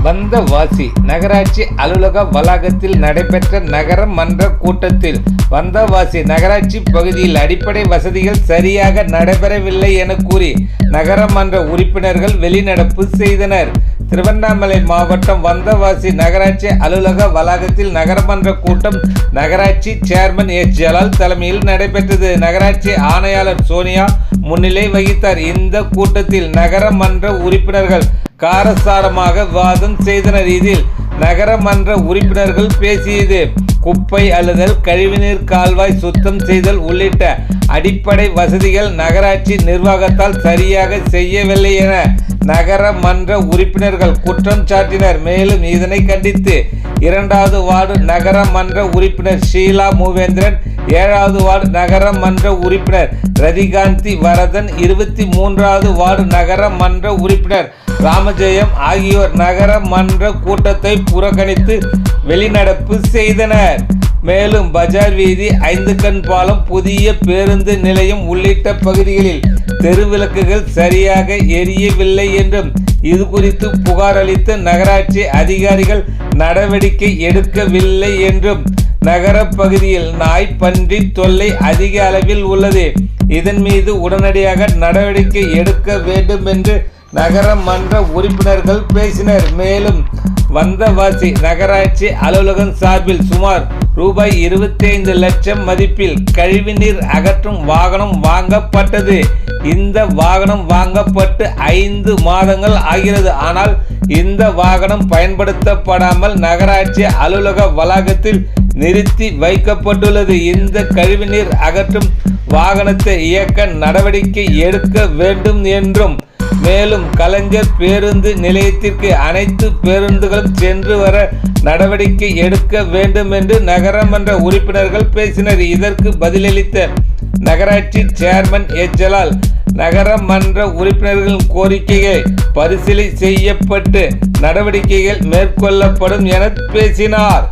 வந்தவாசி நகராட்சி அலுவலக வளாகத்தில் நடைபெற்ற நகர மன்ற கூட்டத்தில் வந்தவாசி நகராட்சி பகுதியில் அடிப்படை வசதிகள் சரியாக நடைபெறவில்லை என கூறி நகரமன்ற உறுப்பினர்கள் வெளிநடப்பு செய்தனர். திருவண்ணாமலை மாவட்டம் வந்தவாசி நகராட்சி அலுவலக வளாகத்தில் நகரமன்ற கூட்டம் நகராட்சி சேர்மன் எச். ஜலால் தலைமையில் நடைபெற்றது. நகராட்சி ஆணையாளர் சோனியா முன்னிலை வகித்தார். இந்த கூட்டத்தில் நகரமன்ற உறுப்பினர்கள் காரசாரமாக விவாதம் செய்தனர். இதில் நகரமன்ற உறுப்பினர்கள் பேசியது குப்பை அள்ளுதல், கழிவுநீர் கால்வாய் சுத்தம் செய்தல் உள்ளிட்ட அடிப்படை வசதிகள் நகராட்சி நிர்வாகத்தால் சரியாக செய்யவில்லை என நகரமன்ற உறுப்பினர்கள் குற்றம் சாட்டினர். மேலும் இதனை கண்டித்து 2வது வார்டு நகரமன்ற உறுப்பினர் ஷீலா மூவேந்திரன், 7வது வார்டு நகரமன்ற உறுப்பினர் ரதிகாந்தி வரதன், 23வது வார்டு நகரமன்ற உறுப்பினர் ராமஜெயம் ஆகியோர் நகரமன்ற கூட்டத்தை புறக்கணித்து வெளிநடப்பு செய்தனர். மேலும் பஜார் வீதி, 5 கண் பாலம், புதிய பேருந்து நிலையம் உள்ளிட்ட பகுதிகளில் தெருவிளக்குகள் சரியாக எரியவில்லை என்றும் இது குறித்து புகார் அளித்த நகராட்சி அதிகாரிகள் நடவடிக்கை எடுக்கவில்லை என்றும் நகர பகுதியில் நாய் பன்றி தொல்லை அதிக அளவில் உள்ளது, இதன் மீது உடனடியாக நடவடிக்கை எடுக்க வேண்டும் என்று நகரமன்ற உறுப்பினர்கள் பேசினர். மேலும் வந்தவாசி நகராட்சி அலுவலகம் சார்பில் சுமார் ரூபாய் 25 லட்சம் மதிப்பில் கழிவுநீர் அகற்றும் வாகனம் வாங்கப்பட்டது. இந்த வாகனம் வாங்கப்பட்டு 5 மாதங்கள் ஆகிறது. ஆனால் இந்த வாகனம் பயன்படுத்தப்படாமல் நகராட்சி அலுவலக வளாகத்தில் நிறுத்தி வைக்கப்பட்டுள்ளது. இந்த கழிவுநீர் அகற்றும் வாகனத்தை இயக்க நடவடிக்கை எடுக்க வேண்டும் என்றும், மேலும் கலைஞர் பேருந்து நிலையத்திற்கு அனைத்து பேருந்துகளும் சென்று வர நடவடிக்கை எடுக்க வேண்டும் என்று நகரமன்ற உறுப்பினர்கள் பேசினர். இதற்கு பதிலளித்த நகராட்சி சேர்மன் எச். ஜலால் நகரமன்ற உறுப்பினர்களின் கோரிக்கைகள் பரிசீலனை செய்யப்பட்டு நடவடிக்கைகள் மேற்கொள்ளப்படும் என பேசினார்.